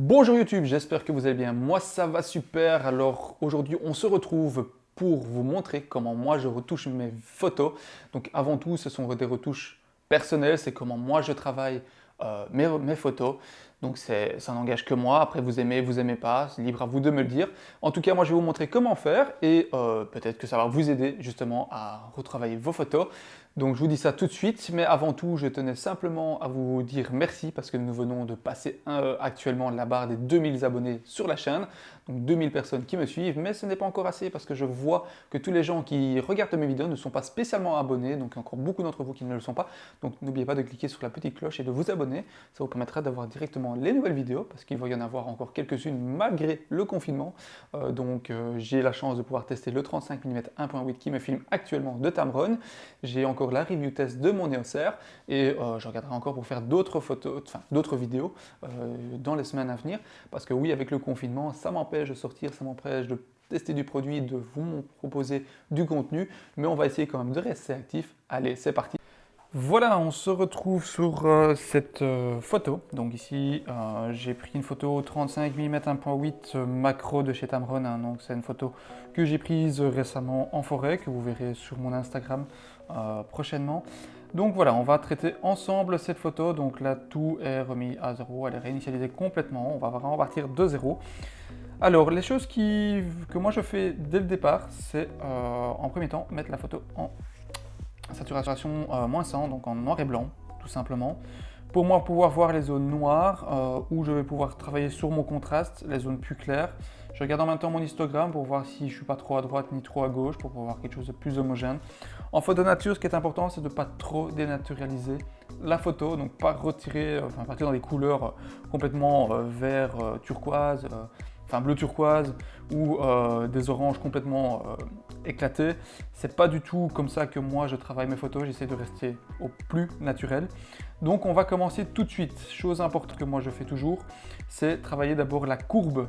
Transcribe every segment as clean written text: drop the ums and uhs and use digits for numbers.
Bonjour YouTube, j'espère que vous allez bien. Moi ça va super. Alors aujourd'hui on se retrouve pour vous montrer comment moi je retouche mes photos. Donc avant tout ce sont des retouches personnelles, c'est comment moi je travaille mes photos. Donc ça n'engage que moi. Après vous aimez pas, c'est libre à vous de me le dire. En tout cas moi je vais vous montrer comment faire et peut-être que ça va vous aider justement à retravailler vos photos. Donc je vous dis ça tout de suite, mais avant tout, je tenais simplement à vous dire merci parce que nous venons de passer actuellement la barre des 2000 abonnés sur la chaîne. Donc 2000 personnes qui me suivent, mais ce n'est pas encore assez parce que je vois que tous les gens qui regardent mes vidéos ne sont pas spécialement abonnés, donc il y a encore beaucoup d'entre vous qui ne le sont pas. Donc n'oubliez pas de cliquer sur la petite cloche et de vous abonner, ça vous permettra d'avoir directement les nouvelles vidéos parce qu'il va y en avoir encore quelques-unes malgré le confinement. J'ai la chance de pouvoir tester le 35 mm 1.8 qui me filme actuellement de Tamron. J'ai encore la review test de mon EOS R et je regarderai encore pour faire d'autres photos, enfin d'autres vidéos dans les semaines à venir parce que oui, avec le confinement, ça m'empêche de sortir, ça m'empêche de tester du produit, de vous proposer du contenu, mais on va essayer quand même de rester actif. Allez, c'est parti. Voilà, on se retrouve sur cette photo. Donc ici, j'ai pris une photo 35 mm 1.8 macro de chez Tamron. Donc c'est une photo que j'ai prise récemment en forêt, que vous verrez sur mon Instagram prochainement. Donc voilà, on va traiter ensemble cette photo. Donc là, tout est remis à zéro, elle est réinitialisée complètement. On va vraiment partir de zéro. Alors, les choses que moi je fais dès le départ, c'est en premier temps mettre la photo en saturation -100, donc en noir et blanc, tout simplement. Pour moi, pouvoir voir les zones noires, où je vais pouvoir travailler sur mon contraste, les zones plus claires. Je regarde en même temps mon histogramme pour voir si je ne suis pas trop à droite ni trop à gauche, pour pouvoir quelque chose de plus homogène. En photo nature, ce qui est important, c'est de ne pas trop dénaturaliser la photo, donc pas retirer, partir dans des couleurs complètement vert turquoise, enfin bleu turquoise ou des oranges complètement éclatés. C'est pas du tout comme ça que moi je travaille mes photos, j'essaie de rester au plus naturel. Donc on va commencer tout de suite. Chose importante que moi je fais toujours, c'est travailler d'abord la courbe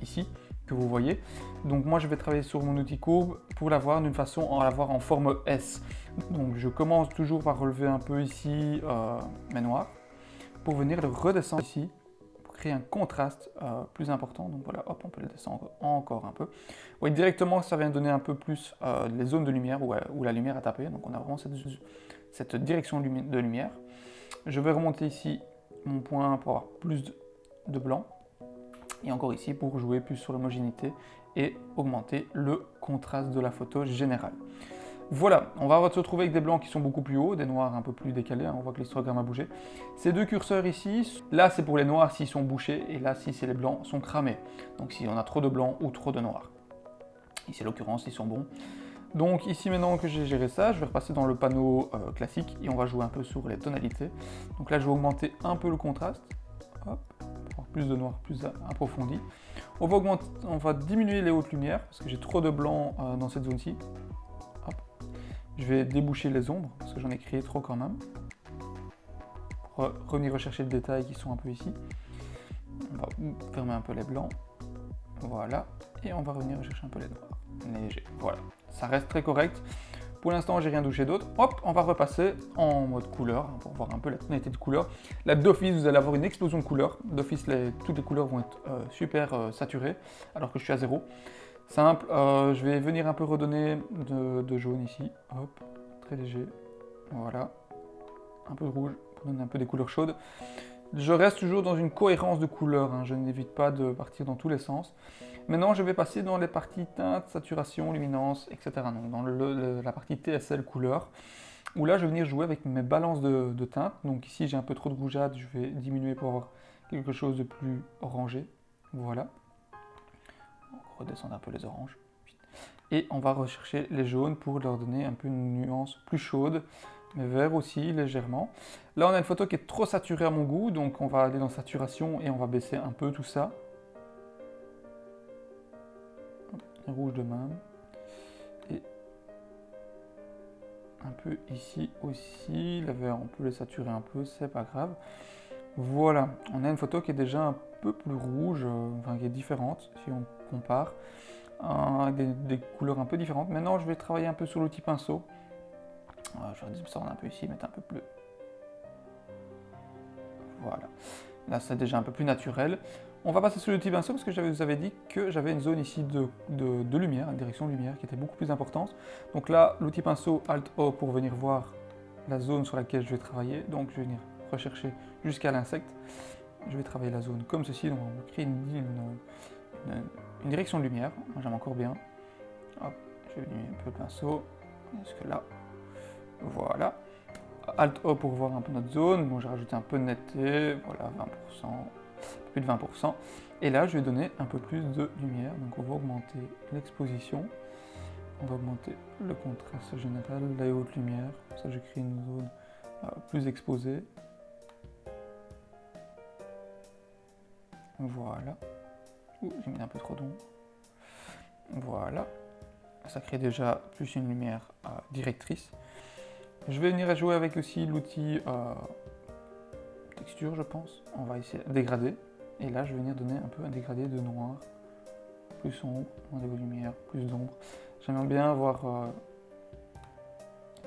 ici, que vous voyez. Donc moi je vais travailler sur mon outil courbe pour l'avoir d'une façon à l'avoir en forme S. Donc je commence toujours par relever un peu ici mes noirs, pour venir le redescendre ici, créer un contraste plus important. Donc voilà, hop, on peut le descendre encore un peu. Vous voyez directement que ça vient donner un peu plus les zones de lumière où la lumière a tapé. Donc on a vraiment cette direction de lumière. Je vais remonter ici mon point pour avoir plus de blanc. Et encore ici pour jouer plus sur l'homogénéité et augmenter le contraste de la photo générale. Voilà, on va se retrouver avec des blancs qui sont beaucoup plus hauts, des noirs un peu plus décalés, on voit que l'histogramme a bougé. Ces deux curseurs ici, là c'est pour les noirs s'ils sont bouchés, et là si c'est les blancs sont cramés. Donc si on a trop de blancs ou trop de noirs. Ici l'occurrence, ils sont bons. Donc ici maintenant que j'ai géré ça, je vais repasser dans le panneau classique et on va jouer un peu sur les tonalités. Donc là je vais augmenter un peu le contraste, hop, pour avoir plus de noir, plus approfondi. On va diminuer les hautes lumières, parce que j'ai trop de blanc dans cette zone-ci. Je vais déboucher les ombres, parce que j'en ai créé trop quand même. Pour revenir rechercher le détail qui sont un peu ici. On va fermer un peu les blancs. Voilà. Et on va revenir rechercher un peu les noirs. Léger. Voilà. Ça reste très correct. Pour l'instant, j'ai rien touché d'autre. Hop, on va repasser en mode couleur, pour voir un peu la tonalité de couleur. Là, d'office, vous allez avoir une explosion de couleurs. D'office, toutes les couleurs vont être super saturées, alors que je suis à zéro. Simple, je vais venir un peu redonner de jaune ici, hop, très léger, voilà, un peu de rouge pour donner un peu des couleurs chaudes. Je reste toujours dans une cohérence de couleurs, je n'évite pas de partir dans tous les sens. Maintenant je vais passer dans les parties teinte, saturation, luminance, etc. Donc dans la partie TSL couleur, où là je vais venir jouer avec mes balances de teinte. Donc ici j'ai un peu trop de rougeade, je vais diminuer pour avoir quelque chose de plus orangé, voilà. Redescendre un peu les oranges. Et on va rechercher les jaunes pour leur donner un peu une nuance plus chaude, mais vert aussi légèrement. Là on a une photo qui est trop saturée à mon goût, donc on va aller dans saturation et on va baisser un peu tout ça. Les rouges de même. Et un peu ici aussi, le vert on peut les saturer un peu, c'est pas grave. Voilà, on a une photo qui est déjà un peu plus rouge, qui est différente si on compare, avec des couleurs un peu différentes. Maintenant, je vais travailler un peu sur l'outil pinceau. Je vais descendre un peu ici, mettre un peu bleu. Voilà. Là, c'est déjà un peu plus naturel. On va passer sur l'outil pinceau parce que je vous avais dit que j'avais une zone ici de lumière, une direction de lumière qui était beaucoup plus importante. Donc là, l'outil pinceau Alt-O pour venir voir la zone sur laquelle je vais travailler. Donc je vais venir rechercher jusqu'à l'insecte. Je vais travailler la zone comme ceci. Donc on va créer une direction de lumière. Moi j'aime encore bien. Hop, je vais venir un peu le pinceau. Jusque là. Voilà. Alt-O pour voir un peu notre zone. Bon, j'ai rajouté un peu de netteté. Voilà, 20%. Plus de 20%. Et là, je vais donner un peu plus de lumière. Donc on va augmenter l'exposition. On va augmenter le contraste général, la haute lumière. Ça, je crée une zone plus exposée. Voilà. J'ai mis un peu trop d'ombre. Voilà. Ça crée déjà plus une lumière directrice. Je vais venir jouer avec aussi l'outil texture, je pense. On va essayer de dégrader. Et là, je vais venir donner un peu un dégradé de noir. Plus sombre, moins de lumière, plus d'ombre. J'aimerais bien avoir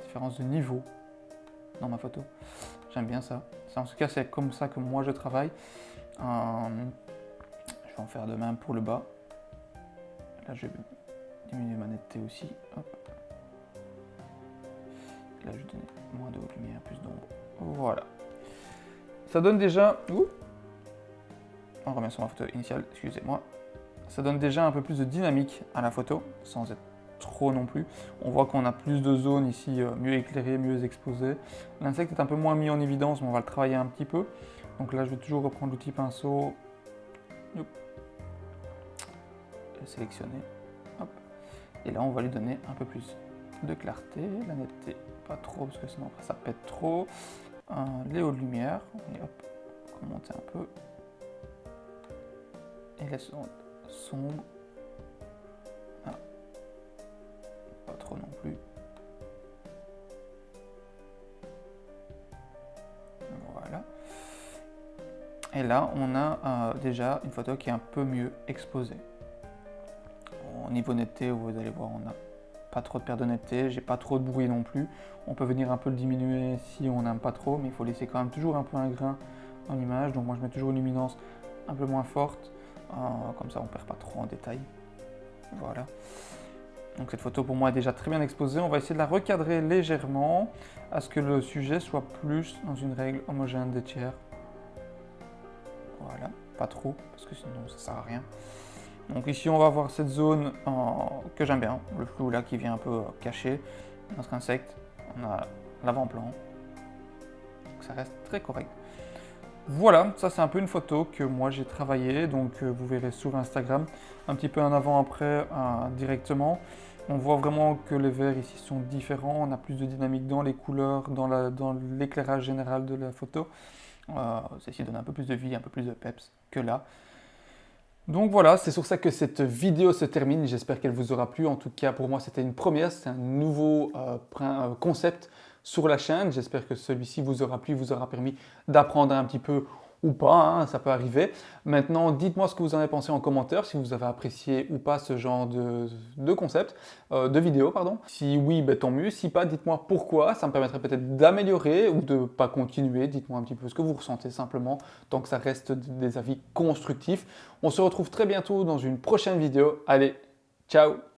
différence de niveau dans ma photo. J'aime bien ça. En tout cas, c'est comme ça que moi je travaille. Je vais en faire de même pour le bas. Là, je vais diminuer ma netteté aussi. Hop. Là, je vais donner moins de haute lumière, plus d'ombre. Voilà. Ça donne déjà... On revient sur ma photo initiale, excusez-moi. Ça donne déjà un peu plus de dynamique à la photo, sans être trop non plus. On voit qu'on a plus de zones ici, mieux éclairées, mieux exposées. L'insecte est un peu moins mis en évidence, mais on va le travailler un petit peu. Donc là, je vais toujours reprendre l'outil pinceau. Hop. Le sélectionner. Hop. Et là, on va lui donner un peu plus de clarté. La netteté, pas trop, parce que sinon après ça pète trop. Les hauts de lumière. Et hop, on va monter un peu. Et la zone sombre. Ah. Pas trop non plus. Voilà. Et là, on a déjà une photo qui est un peu mieux exposée. Au niveau netteté, vous allez voir, on n'a pas trop de perte de netteté, j'ai pas trop de bruit non plus. On peut venir un peu le diminuer si on n'aime pas trop, mais il faut laisser quand même toujours un peu un grain dans l'image. Donc moi, je mets toujours une luminance un peu moins forte. Comme ça, on ne perd pas trop en détail. Voilà. Donc cette photo pour moi est déjà très bien exposée. On va essayer de la recadrer légèrement à ce que le sujet soit plus dans une règle homogène des tiers. Voilà, pas trop, parce que sinon ça sert à rien. Donc ici on va avoir cette zone que j'aime bien, le flou là qui vient un peu cacher notre insecte. On a l'avant-plan, donc ça reste très correct. Voilà, ça c'est un peu une photo que moi j'ai travaillée, donc vous verrez sur Instagram, un petit peu en avant-après directement. On voit vraiment que les verts ici sont différents, on a plus de dynamique dans les couleurs, dans l'éclairage général de la photo. Ceci donne un peu plus de vie, un peu plus de peps que là. Donc voilà, c'est sur ça que cette vidéo se termine. J'espère qu'elle vous aura plu. En tout cas, pour moi, c'était une première, c'est un nouveau concept sur la chaîne. J'espère que celui-ci vous aura plu, vous aura permis d'apprendre un petit peu ou pas, hein, ça peut arriver. Maintenant, dites-moi ce que vous en avez pensé en commentaire, si vous avez apprécié ou pas ce genre de concept, de vidéo, pardon. Si oui, ben, tant mieux. Si pas, dites-moi pourquoi. Ça me permettrait peut-être d'améliorer ou de ne pas continuer. Dites-moi un petit peu ce que vous ressentez simplement, tant que ça reste des avis constructifs. On se retrouve très bientôt dans une prochaine vidéo. Allez, ciao!